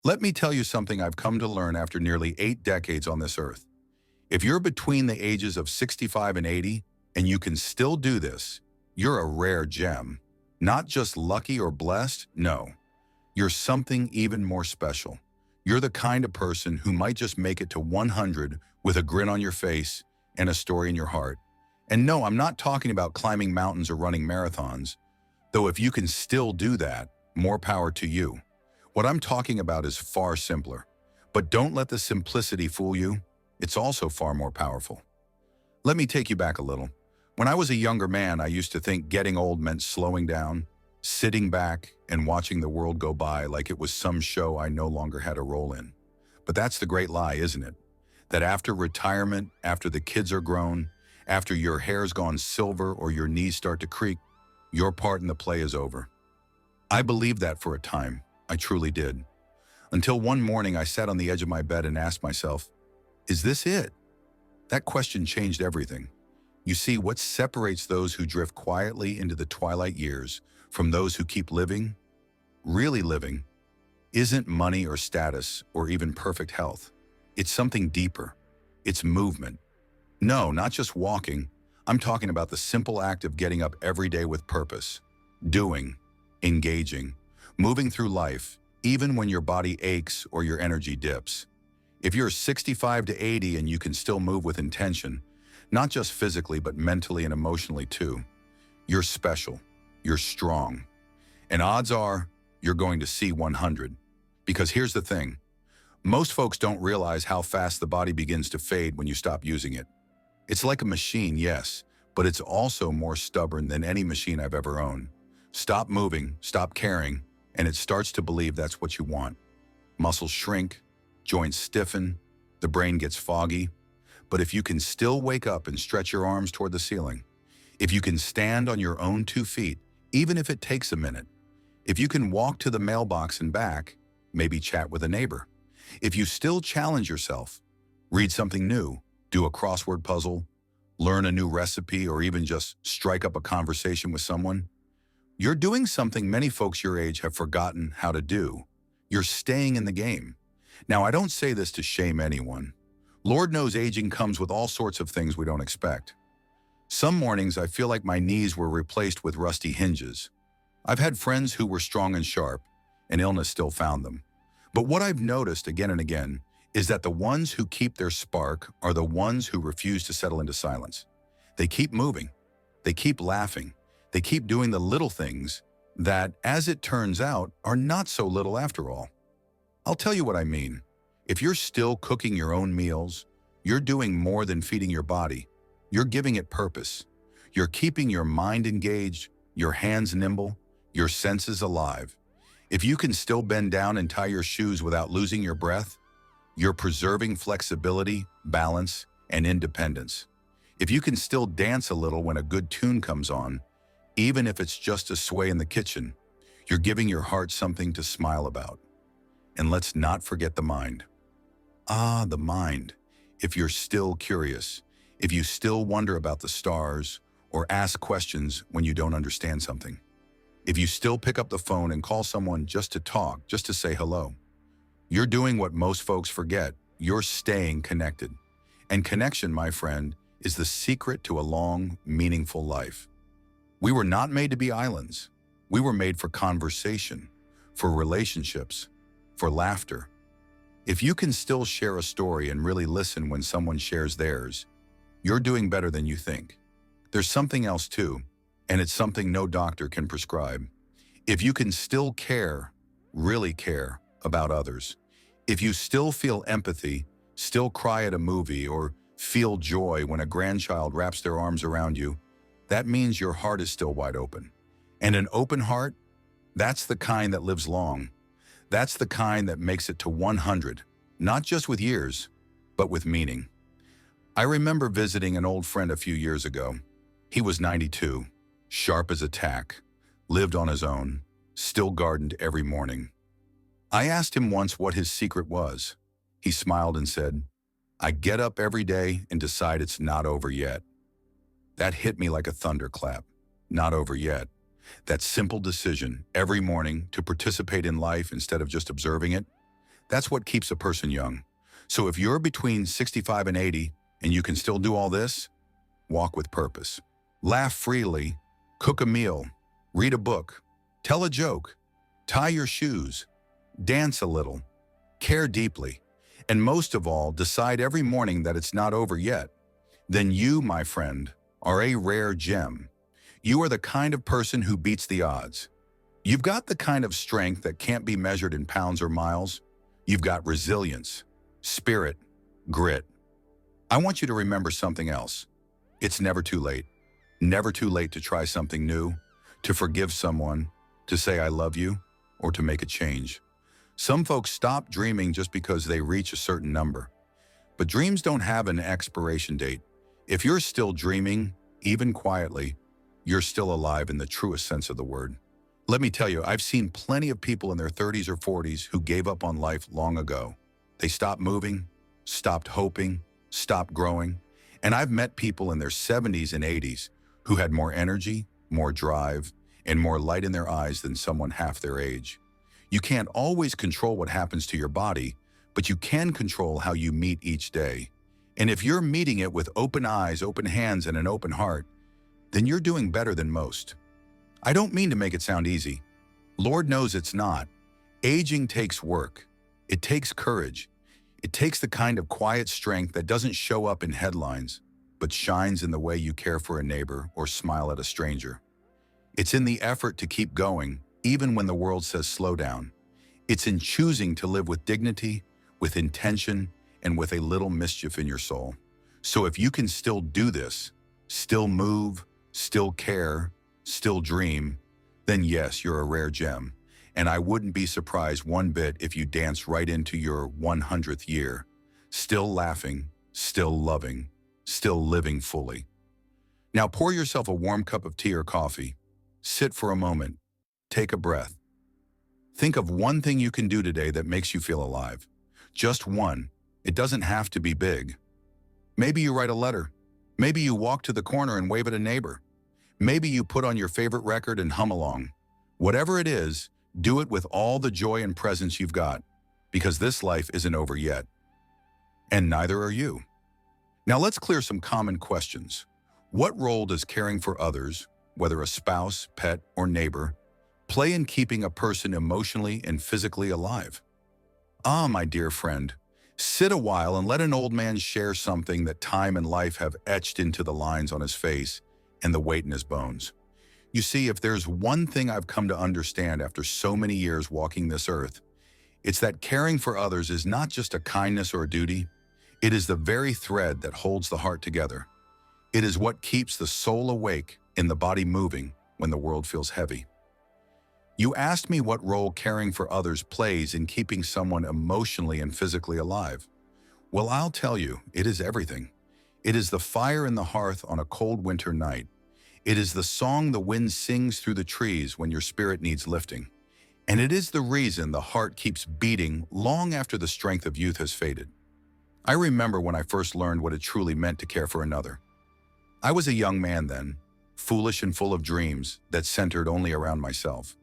Let me tell you something I've come to learn after nearly 8 decades on this earth. If you're between the ages of 65 and 80 and you can still do this, you're a rare gem. Not just lucky or blessed, no. You're something even more special. You're the kind of person who might just make it to 100 with a grin on your face and a story in your heart. And no, I'm not talking about climbing mountains or running marathons, though if you can still do that, more power to you. What I'm talking about is far simpler. But don't let the simplicity fool you. It's also far more powerful. Let me take you back a little. When I was a younger man, I used to think getting old meant slowing down, sitting back, and watching the world go by like it was some show I no longer had a role in. But that's the great lie, isn't it? That after retirement, after the kids are grown, after your hair's gone silver or your knees start to creak, your part in the play is over. I believed that for a time. I truly did. Until one morning I sat on the edge of my bed and asked myself, is this it? That question changed everything. You see, what separates those who drift quietly into the twilight years from those who keep living, really living, isn't money or status or even perfect health. It's something deeper. It's movement. No, not just walking. I'm talking about the simple act of getting up every day with purpose, doing, engaging, moving through life, even when your body aches or your energy dips. If you're 65 to 80 and you can still move with intention, not just physically but mentally and emotionally too, you're special, you're strong. And odds are you're going to see 100. Because here's the thing, most folks don't realize how fast the body begins to fade when you stop using it. It's like a machine, yes, but it's also more stubborn than any machine I've ever owned. Stop moving, stop caring, and it starts to believe that's what you want. Muscles shrink, joints stiffen, the brain gets foggy. But if you can still wake up and stretch your arms toward the ceiling, if you can stand on your own 2 feet, even if it takes a minute, if you can walk to the mailbox and back, maybe chat with a neighbor, if you still challenge yourself, read something new, do a crossword puzzle, learn a new recipe, or even just strike up a conversation with someone, you're doing something many folks your age have forgotten how to do. You're staying in the game. Now, I don't say this to shame anyone. Lord knows aging comes with all sorts of things we don't expect. Some mornings I feel like my knees were replaced with rusty hinges. I've had friends who were strong and sharp, and illness still found them. But what I've noticed again and again is that the ones who keep their spark are the ones who refuse to settle into silence. They keep moving. They keep laughing. They keep doing the little things that, as it turns out, are not so little after all. I'll tell you what I mean. If you're still cooking your own meals, you're doing more than feeding your body. You're giving it purpose. You're keeping your mind engaged, your hands nimble, your senses alive. If you can still bend down and tie your shoes without losing your breath, you're preserving flexibility, balance, and independence. If you can still dance a little when a good tune comes on, even if it's just a sway in the kitchen, you're giving your heart something to smile about. And let's not forget the mind. Ah, the mind. If you're still curious, if you still wonder about the stars or ask questions when you don't understand something, if you still pick up the phone and call someone just to talk, just to say hello, you're doing what most folks forget. You're staying connected. And connection, my friend, is the secret to a long, meaningful life. We were not made to be islands. We were made for conversation, for relationships, for laughter. If you can still share a story and really listen when someone shares theirs, you're doing better than you think. There's something else too, and it's something no doctor can prescribe. If you can still care, really care about others, if you still feel empathy, still cry at a movie, or feel joy when a grandchild wraps their arms around you, that means your heart is still wide open. And an open heart, that's the kind that lives long. That's the kind that makes it to 100, not just with years, but with meaning. I remember visiting an old friend a few years ago. He was 92, sharp as a tack, lived on his own, still gardened every morning. I asked him once what his secret was. He smiled and said, "I get up every day and decide it's not over yet." That hit me like a thunderclap. Not over yet. That simple decision every morning to participate in life instead of just observing it, That's what keeps a person young. So if you're between 65 and 80 and you can still do all this, walk with purpose. Laugh freely, cook a meal, read a book, tell a joke, tie your shoes, dance a little, care deeply, and most of all, decide every morning that it's not over yet. Then you, my friend, are a rare gem. You are the kind of person who beats the odds. You've got the kind of strength that can't be measured in pounds or miles. You've got resilience, spirit, grit. I want you to remember something else. It's never too late. Never too late to try something new, to forgive someone, to say I love you, or to make a change. Some folks stop dreaming just because they reach a certain number. But dreams don't have an expiration date. If you're still dreaming, even quietly, you're still alive in the truest sense of the word. Let me tell you, I've seen plenty of people in their 30s or 40s who gave up on life long ago. They stopped moving, stopped hoping, stopped growing. And I've met people in their 70s and 80s who had more energy, more drive, and more light in their eyes than someone half their age. You can't always control what happens to your body, but you can control how you meet each day. And if you're meeting it with open eyes, open hands, and an open heart, then you're doing better than most. I don't mean to make it sound easy. Lord knows it's not. Aging takes work. It takes courage. It takes the kind of quiet strength that doesn't show up in headlines, but shines in the way you care for a neighbor or smile at a stranger. It's in the effort to keep going, even when the world says slow down. It's in choosing to live with dignity, with intention, and with a little mischief in your soul. So if you can still do this, still move, still care, still dream, then yes, you're a rare gem. And I wouldn't be surprised one bit if you dance right into your 100th year, still laughing, still loving, still living fully. Now pour yourself a warm cup of tea or coffee. Sit for a moment. Take a breath. Think of one thing you can do today that makes you feel alive. Just one. It doesn't have to be big. Maybe you write a letter. Maybe you walk to the corner and wave at a neighbor. Maybe you put on your favorite record and hum along. Whatever it is, do it with all the joy and presence you've got, because this life isn't over yet. And neither are you. Now let's clear some common questions. What role does caring for others, whether a spouse, pet, or neighbor, play in keeping a person emotionally and physically alive? Ah, my dear friend, sit a while and let an old man share something that time and life have etched into the lines on his face and the weight in his bones. You see, if there's one thing I've come to understand after so many years walking this earth, it's that caring for others is not just a kindness or a duty. It is the very thread that holds the heart together. It is what keeps the soul awake and the body moving when the world feels heavy. You asked me what role caring for others plays in keeping someone emotionally and physically alive. Well, I'll tell you, it is everything. It is the fire in the hearth on a cold winter night. It is the song the wind sings through the trees when your spirit needs lifting. And it is the reason the heart keeps beating long after the strength of youth has faded. I remember when I first learned what it truly meant to care for another. I was a young man then, foolish and full of dreams that centered only around myself.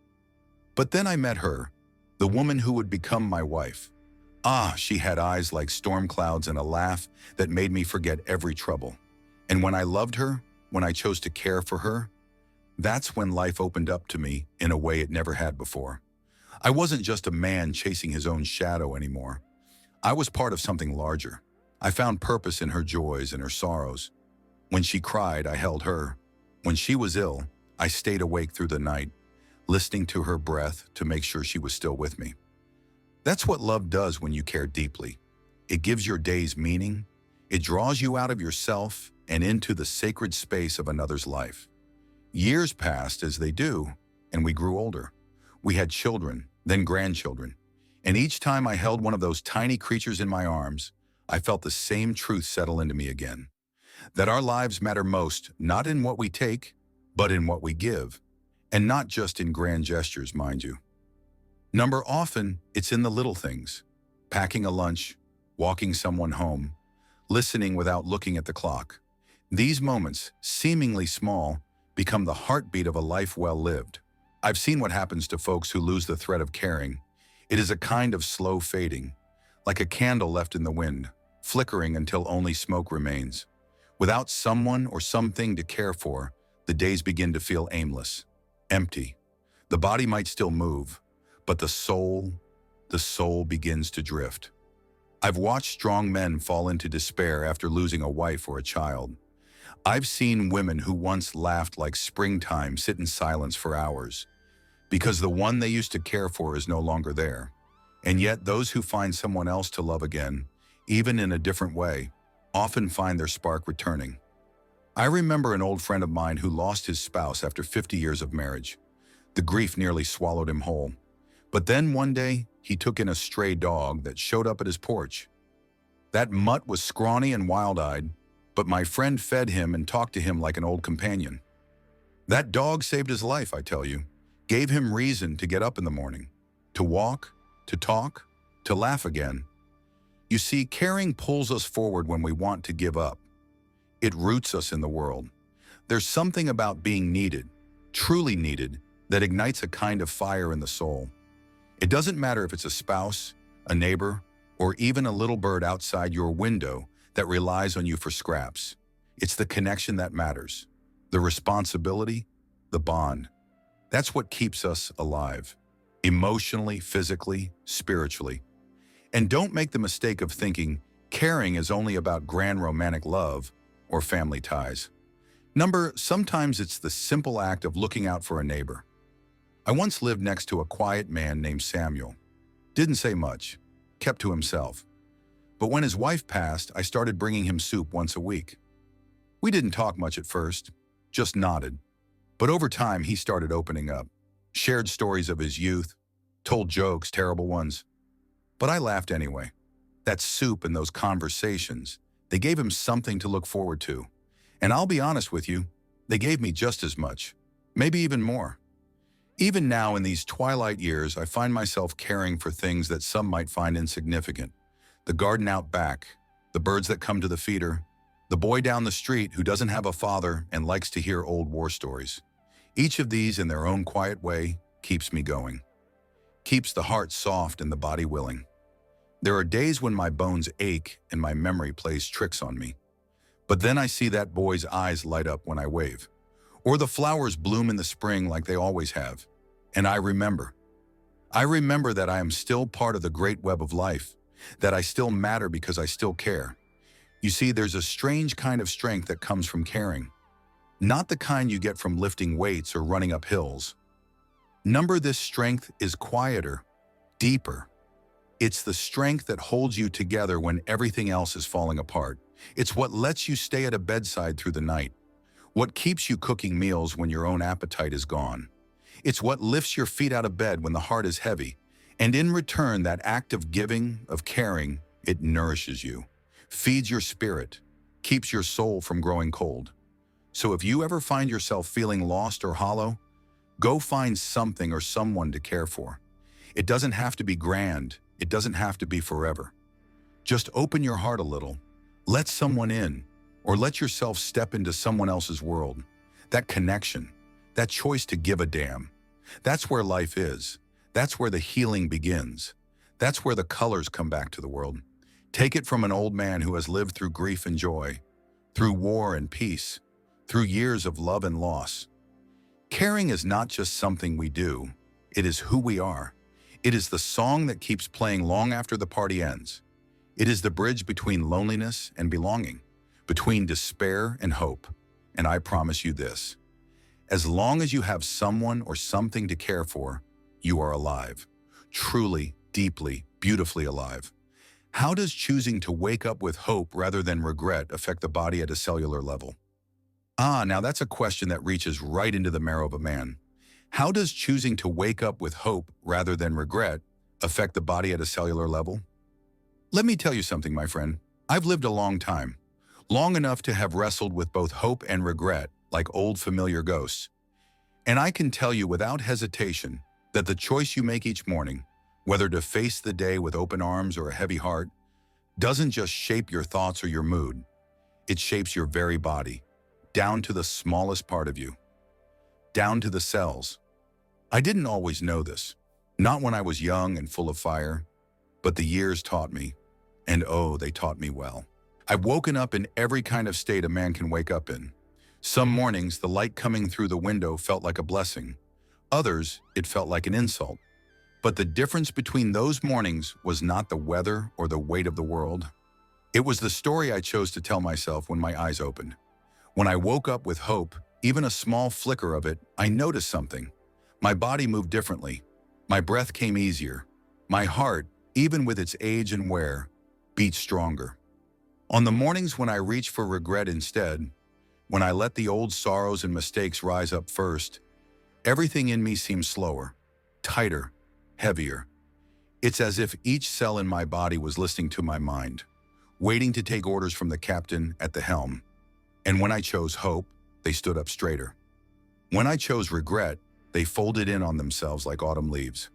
But then I met her, the woman who would become my wife. Ah, she had eyes like storm clouds and a laugh that made me forget every trouble. And when I loved her, when I chose to care for her, that's when life opened up to me in a way it never had before. I wasn't just a man chasing his own shadow anymore. I was part of something larger. I found purpose in her joys and her sorrows. When she cried, I held her. When she was ill, I stayed awake through the night, listening to her breath to make sure she was still with me. That's what love does when you care deeply. It gives your days meaning. It draws you out of yourself and into the sacred space of another's life. Years passed as they do, and we grew older. We had children, then grandchildren. And each time I held one of those tiny creatures in my arms, I felt the same truth settle into me again. That our lives matter most, not in what we take, but in what we give. And not just in grand gestures, mind you. Often, it's in the little things. Packing a lunch, walking someone home, listening without looking at the clock. These moments, seemingly small, become the heartbeat of a life well lived. I've seen what happens to folks who lose the thread of caring. It is a kind of slow fading, like a candle left in the wind, flickering until only smoke remains. Without someone or something to care for, the days begin to feel aimless, empty. The body might still move, but the soul begins to drift. I've watched strong men fall into despair after losing a wife or a child. I've seen women who once laughed like springtime sit in silence for hours, because the one they used to care for is no longer there. And yet those who find someone else to love again, even in a different way, often find their spark returning. I remember an old friend of mine who lost his spouse after 50 years of marriage. The grief nearly swallowed him whole. But then one day, he took in a stray dog that showed up at his porch. That mutt was scrawny and wild-eyed, but my friend fed him and talked to him like an old companion. That dog saved his life, I tell you, gave him reason to get up in the morning, to walk, to talk, to laugh again. You see, caring pulls us forward when we want to give up. It roots us in the world. There's something about being needed, truly needed, that ignites a kind of fire in the soul. It doesn't matter if it's a spouse, a neighbor, or even a little bird outside your window that relies on you for scraps. It's the connection that matters, the responsibility, the bond. That's what keeps us alive, emotionally, physically, spiritually. And don't make the mistake of thinking caring is only about grand romantic love or family ties. Sometimes it's the simple act of looking out for a neighbor. I once lived next to a quiet man named Samuel. Didn't say much, kept to himself. But when his wife passed, I started bringing him soup once a week. We didn't talk much at first, just nodded. But over time, he started opening up, shared stories of his youth, told jokes, terrible ones. But I laughed anyway. That soup and those conversations, they gave him something to look forward to. And I'll be honest with you, they gave me just as much, maybe even more. Even now in these twilight years, I find myself caring for things that some might find insignificant. The garden out back, the birds that come to the feeder, the boy down the street who doesn't have a father and likes to hear old war stories. Each of these, in their own quiet way, keeps me going. Keeps the heart soft and the body willing. There are days when my bones ache and my memory plays tricks on me. But then I see that boy's eyes light up when I wave. Or the flowers bloom in the spring like they always have. And I remember. I remember that I am still part of the great web of life, that I still matter because I still care. You see, there's a strange kind of strength that comes from caring. Not the kind you get from lifting weights or running up hills. This strength is quieter, deeper. It's the strength that holds you together when everything else is falling apart. It's what lets you stay at a bedside through the night. What keeps you cooking meals when your own appetite is gone. It's what lifts your feet out of bed when the heart is heavy. And in return, that act of giving, of caring, it nourishes you, feeds your spirit, keeps your soul from growing cold. So if you ever find yourself feeling lost or hollow, go find something or someone to care for. It doesn't have to be grand. It doesn't have to be forever. Just open your heart a little. Let someone in, or let yourself step into someone else's world. That connection, that choice to give a damn. That's where life is. That's where the healing begins. That's where the colors come back to the world. Take it from an old man who has lived through grief and joy, through war and peace, through years of love and loss. Caring is not just something we do. It is who we are. It is the song that keeps playing long after the party ends. It is the bridge between loneliness and belonging, between despair and hope. And I promise you this, as long as you have someone or something to care for, you are alive, truly, deeply, beautifully alive. How does choosing to wake up with hope rather than regret affect the body at a cellular level? Now that's a question that reaches right into the marrow of a man. How does choosing to wake up with hope rather than regret affect the body at a cellular level? Let me tell you something, my friend. I've lived a long time, long enough to have wrestled with both hope and regret like old familiar ghosts. And I can tell you without hesitation that the choice you make each morning, whether to face the day with open arms or a heavy heart, doesn't just shape your thoughts or your mood. It shapes your very body, down to the smallest part of you, down to the cells. I didn't always know this. Not when I was young and full of fire, but the years taught me, and oh, they taught me well. I've woken up in every kind of state a man can wake up in. Some mornings, the light coming through the window felt like a blessing. Others, it felt like an insult. But the difference between those mornings was not the weather or the weight of the world. It was the story I chose to tell myself when my eyes opened. When I woke up with hope, even a small flicker of it, I noticed something. My body moved differently. My breath came easier. My heart, even with its age and wear, beat stronger. On the mornings when I reached for regret instead, when I let the old sorrows and mistakes rise up first, everything in me seemed slower, tighter, heavier. It's as if each cell in my body was listening to my mind, waiting to take orders from the captain at the helm. And when I chose hope, they stood up straighter. When I chose regret, they folded in on themselves like autumn leaves.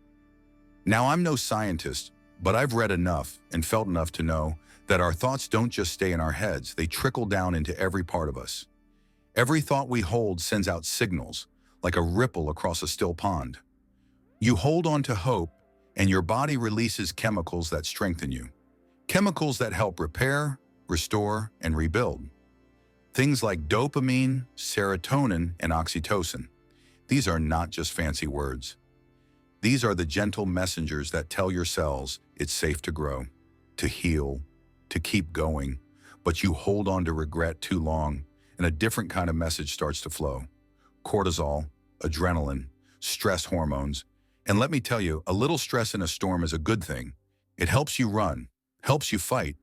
Now, I'm no scientist, but I've read enough and felt enough to know that our thoughts don't just stay in our heads, they trickle down into every part of us. Every thought we hold sends out signals, like a ripple across a still pond. You hold on to hope, and your body releases chemicals that strengthen you. Chemicals that help repair, restore, and rebuild. Things like dopamine, serotonin, and oxytocin. These are not just fancy words. These are the gentle messengers that tell your cells it's safe to grow, to heal, to keep going. But you hold on to regret too long, and a different kind of message starts to flow. Cortisol, adrenaline, stress hormones. And let me tell you, a little stress in a storm is a good thing. It helps you run, helps you fight.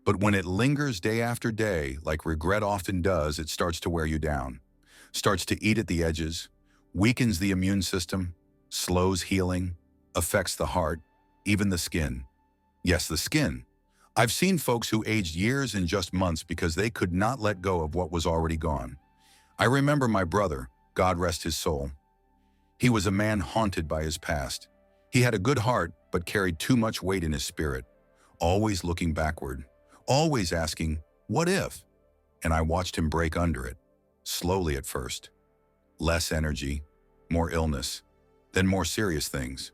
But when it lingers day after day, like regret often does, it starts to wear you down, starts to eat at the edges, weakens the immune system, slows healing, affects the heart, even the skin. Yes, the skin. I've seen folks who aged years in just months because they could not let go of what was already gone. I remember my brother, God rest his soul. He was a man haunted by his past. He had a good heart, but carried too much weight in his spirit, always looking backward, always asking, what if? And I watched him break under it, slowly at first. Less energy, more illness, then more serious things.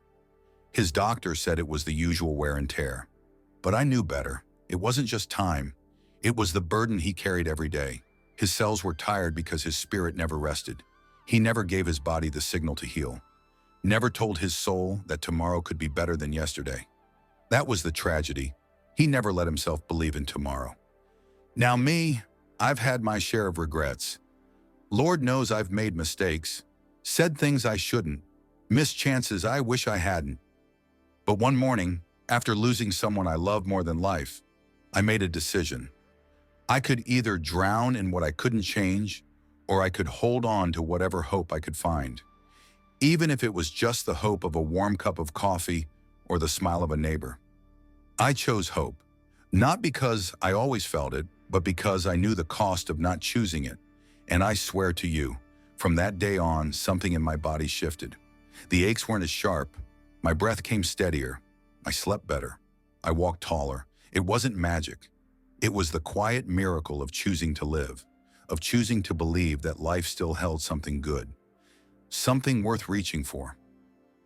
His doctor said it was the usual wear and tear. But I knew better. It wasn't just time. It was the burden he carried every day. His cells were tired because his spirit never rested. He never gave his body the signal to heal. Never told his soul that tomorrow could be better than yesterday. That was the tragedy. He never let himself believe in tomorrow. Now me, I've had my share of regrets. Lord knows I've made mistakes, said things I shouldn't, missed chances I wish I hadn't. But one morning, after losing someone I love more than life, I made a decision. I could either drown in what I couldn't change, or I could hold on to whatever hope I could find, even if it was just the hope of a warm cup of coffee or the smile of a neighbor. I chose hope, not because I always felt it, but because I knew the cost of not choosing it. And I swear to you, from that day on, something in my body shifted. The aches weren't as sharp. My breath came steadier. I slept better. I walked taller. It wasn't magic. It was the quiet miracle of choosing to live, of choosing to believe that life still held something good, something worth reaching for.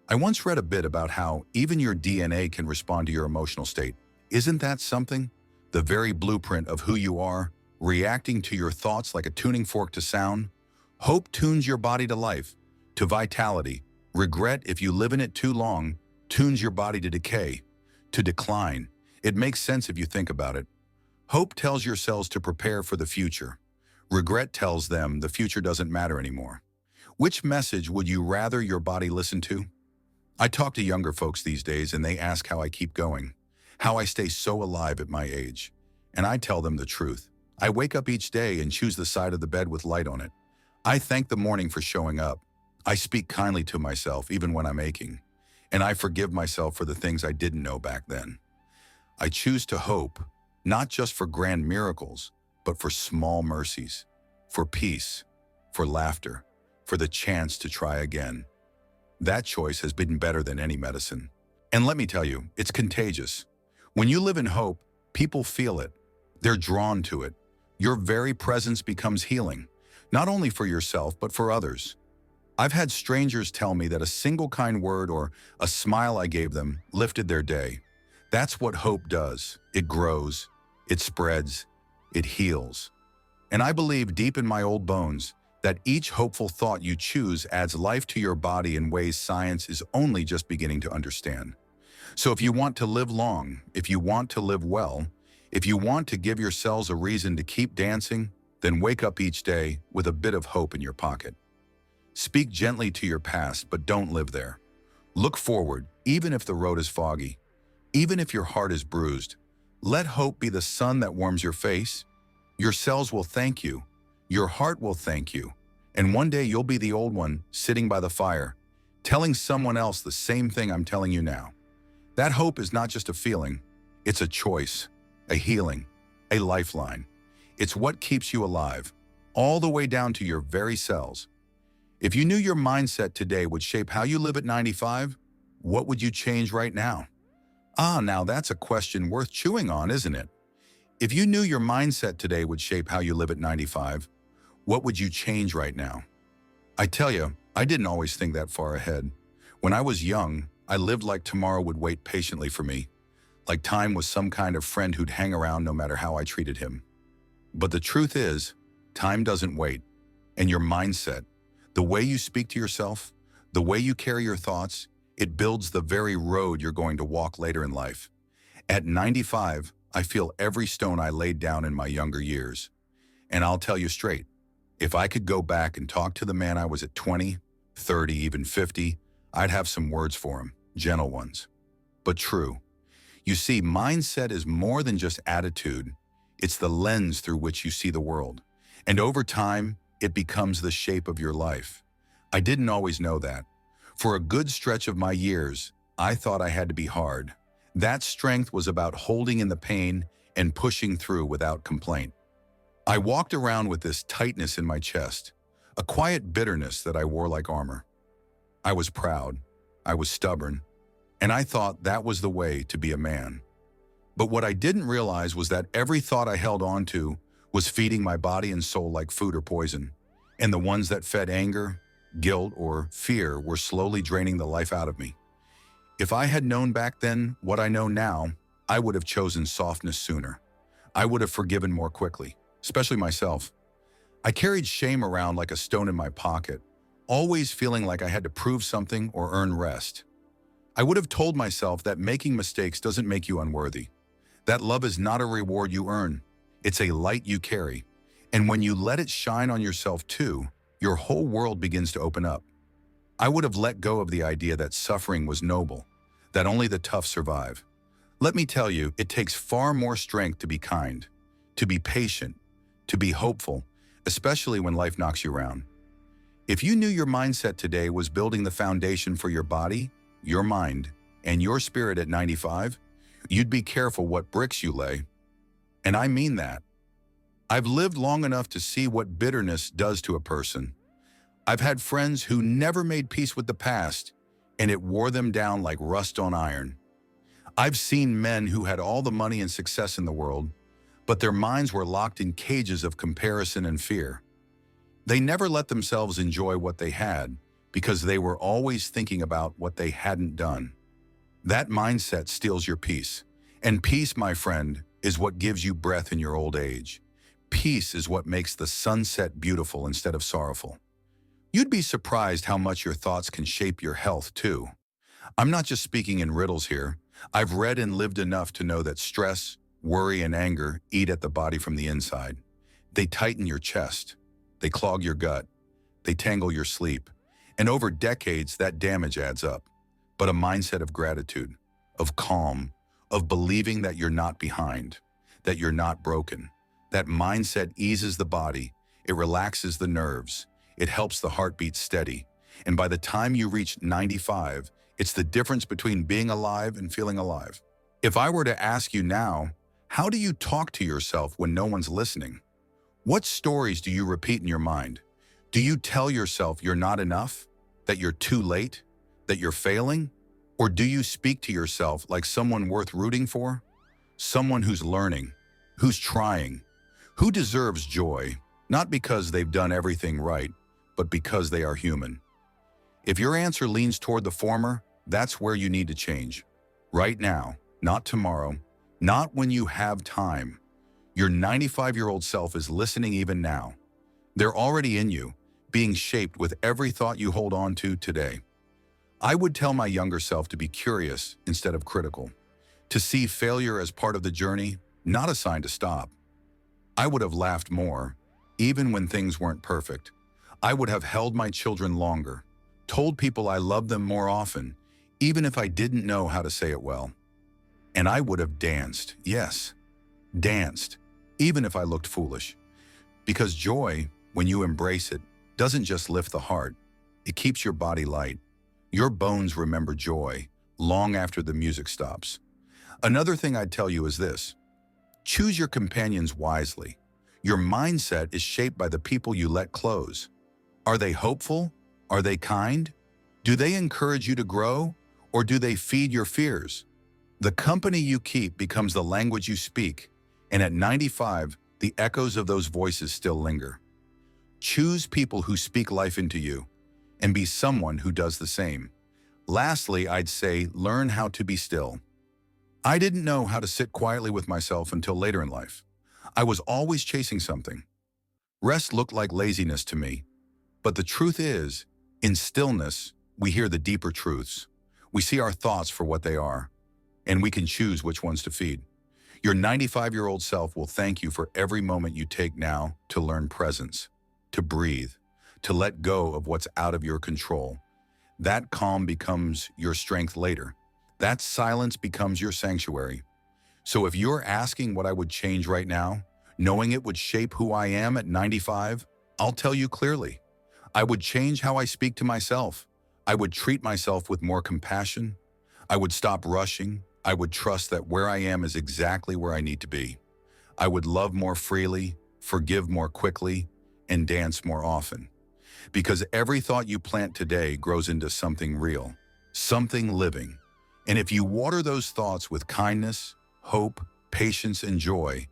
I once read a bit about how even your DNA can respond to your emotional state. Isn't that something? The very blueprint of who you are, reacting to your thoughts like a tuning fork to sound. Hope tunes your body to life, to vitality. Regret, if you live in it too long, tunes your body to decay, to decline. It makes sense if you think about it. Hope tells your cells to prepare for the future. Regret tells them the future doesn't matter anymore. Which message would you rather your body listen to? I talk to younger folks these days and they ask how I keep going, how I stay so alive at my age. And I tell them the truth. I wake up each day and choose the side of the bed with light on it. I thank the morning for showing up. I speak kindly to myself even when I'm aching. And I forgive myself for the things I didn't know back then. I choose to hope, not just for grand miracles, but for small mercies, for peace, for laughter, for the chance to try again. That choice has been better than any medicine. And let me tell you, it's contagious. When you live in hope, people feel it. They're drawn to it. Your very presence becomes healing, not only for yourself, but for others. I've had strangers tell me that a single kind word or a smile I gave them lifted their day. That's what hope does. It grows, it spreads, it heals. And I believe deep in my old bones that each hopeful thought you choose adds life to your body in ways science is only just beginning to understand. So if you want to live long, if you want to live well, if you want to give your cells a reason to keep dancing, then wake up each day with a bit of hope in your pocket. Speak gently to your past, but don't live there. Look forward, even if the road is foggy, even if your heart is bruised. Let hope be the sun that warms your face. Your cells will thank you. Your heart will thank you. And one day you'll be the old one sitting by the fire, telling someone else the same thing I'm telling you now. That hope is not just a feeling, it's a choice, a healing, a lifeline. It's what keeps you alive, all the way down to your very cells. If you knew your mindset today would shape how you live at 95, what would you change right now? Now that's a question worth chewing on, isn't it? If you knew your mindset today would shape how you live at 95, what would you change right now? I tell you, I didn't always think that far ahead. When I was young, I lived like tomorrow would wait patiently for me, like time was some kind of friend who'd hang around no matter how I treated him. But the truth is, time doesn't wait. And your mindset, the way you speak to yourself, the way you carry your thoughts, it builds the very road you're going to walk later in life. At 95, I feel every stone I laid down in my younger years. And I'll tell you straight, if I could go back and talk to the man I was at 20, 30, even 50, I'd have some words for him, gentle ones, but true. You see, mindset is more than just attitude. It's the lens through which you see the world. And over time, it becomes the shape of your life. I didn't always know that. For a good stretch of my years, I thought I had to be hard. That strength was about holding in the pain and pushing through without complaint. I walked around with this tightness in my chest, a quiet bitterness that I wore like armor. I was proud, I was stubborn, and I thought that was the way to be a man. But what I didn't realize was that every thought I held on to was feeding my body and soul like food or poison, and the ones that fed anger, guilt, or fear were slowly draining the life out of me. If I had known back then what I know now, I would have chosen softness sooner. I would have forgiven more quickly, especially myself. I carried shame around like a stone in my pocket, always feeling like I had to prove something or earn rest. I would have told myself that making mistakes doesn't make you unworthy, that love is not a reward you earn, it's a light you carry. And when you let it shine on yourself too, your whole world begins to open up. I would have let go of the idea that suffering was noble, that only the tough survive. Let me tell you, it takes far more strength to be kind, to be patient, to be hopeful, especially when life knocks you around. If you knew your mindset today was building the foundation for your body, your mind, and your spirit at 95, you'd be careful what bricks you lay. And I mean that. I've lived long enough to see what bitterness does to a person. I've had friends who never made peace with the past, and it wore them down like rust on iron. I've seen men who had all the money and success in the world, but their minds were locked in cages of comparison and fear. They never let themselves enjoy what they had because they were always thinking about what they hadn't done. That mindset steals your peace. And peace, my friend, is what gives you breath in your old age. Peace is what makes the sunset beautiful instead of sorrowful. You'd be surprised how much your thoughts can shape your health, too. I'm not just speaking in riddles here. I've read and lived enough to know that stress, worry, and anger eat at the body from the inside. They tighten your chest. They clog your gut. They tangle your sleep. And over decades, that damage adds up. But a mindset of gratitude, of calm, of believing that you're not behind, that you're not broken. That mindset eases the body. It relaxes the nerves. It helps the heart beat steady. And by the time you reach 95, it's the difference between being alive and feeling alive. If I were to ask you now, how do you talk to yourself when no one's listening? What stories do you repeat in your mind? Do you tell yourself you're not enough, that you're too late, that you're failing? Or do you speak to yourself like someone worth rooting for? Someone who's learning, who's trying, who deserves joy, not because they've done everything right, but because they are human. If your answer leans toward the former, that's where you need to change. Right now, not tomorrow, not when you have time. Your 95-year-old self is listening even now. They're already in you, being shaped with every thought you hold on to today. I would tell my younger self to be curious instead of critical, to see failure as part of the journey, not a sign to stop. I would have laughed more, even when things weren't perfect. I would have held my children longer, told people I loved them more often, even if I didn't know how to say it well. And I would have danced, yes, danced, even if I looked foolish. Because joy, when you embrace it, doesn't just lift the heart, it keeps your body light. Your bones remember joy long after the music stops. Another thing I'd tell you is this: choose your companions wisely. Your mindset is shaped by the people you let close. Are they hopeful? Are they kind? Do they encourage you to grow? Or do they feed your fears? The company you keep becomes the language you speak, and at 95, the echoes of those voices still linger. Choose people who speak life into you, and be someone who does the same. Lastly, I'd say learn how to be still. I didn't know how to sit quietly with myself until later in life. I was always chasing something. Rest looked like laziness to me. But the truth is, in stillness, we hear the deeper truths. We see our thoughts for what they are, and we can choose which ones to feed. Your 95-year-old self will thank you for every moment you take now to learn presence, to breathe, to let go of what's out of your control. That calm becomes your strength later. That silence becomes your sanctuary. So if you're asking what I would change right now, knowing it would shape who I am at 95, I'll tell you clearly. I would change how I speak to myself. I would treat myself with more compassion. I would stop rushing. I would trust that where I am is exactly where I need to be. I would love more freely, forgive more quickly, and dance more often. Because every thought you plant today grows into something real, something living. And if you water those thoughts with kindness, hope, patience, and joy,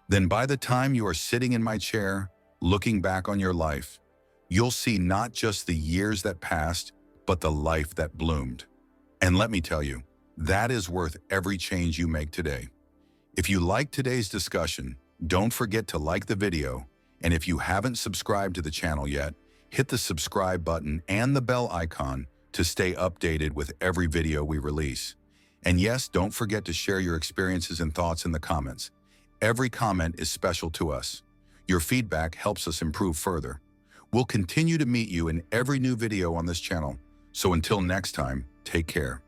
then by the time you are sitting in my chair, looking back on your life, you'll see not just the years that passed, but the life that bloomed. And let me tell you, that is worth every change you make today. If you like today's discussion, don't forget to like the video, and if you haven't subscribed to the channel yet, hit the subscribe button and the bell icon to stay updated with every video we release. And yes, don't forget to share your experiences and thoughts in the comments. Every comment is special to us. Your feedback helps us improve further. We'll continue to meet you in every new video on this channel. So until next time, take care.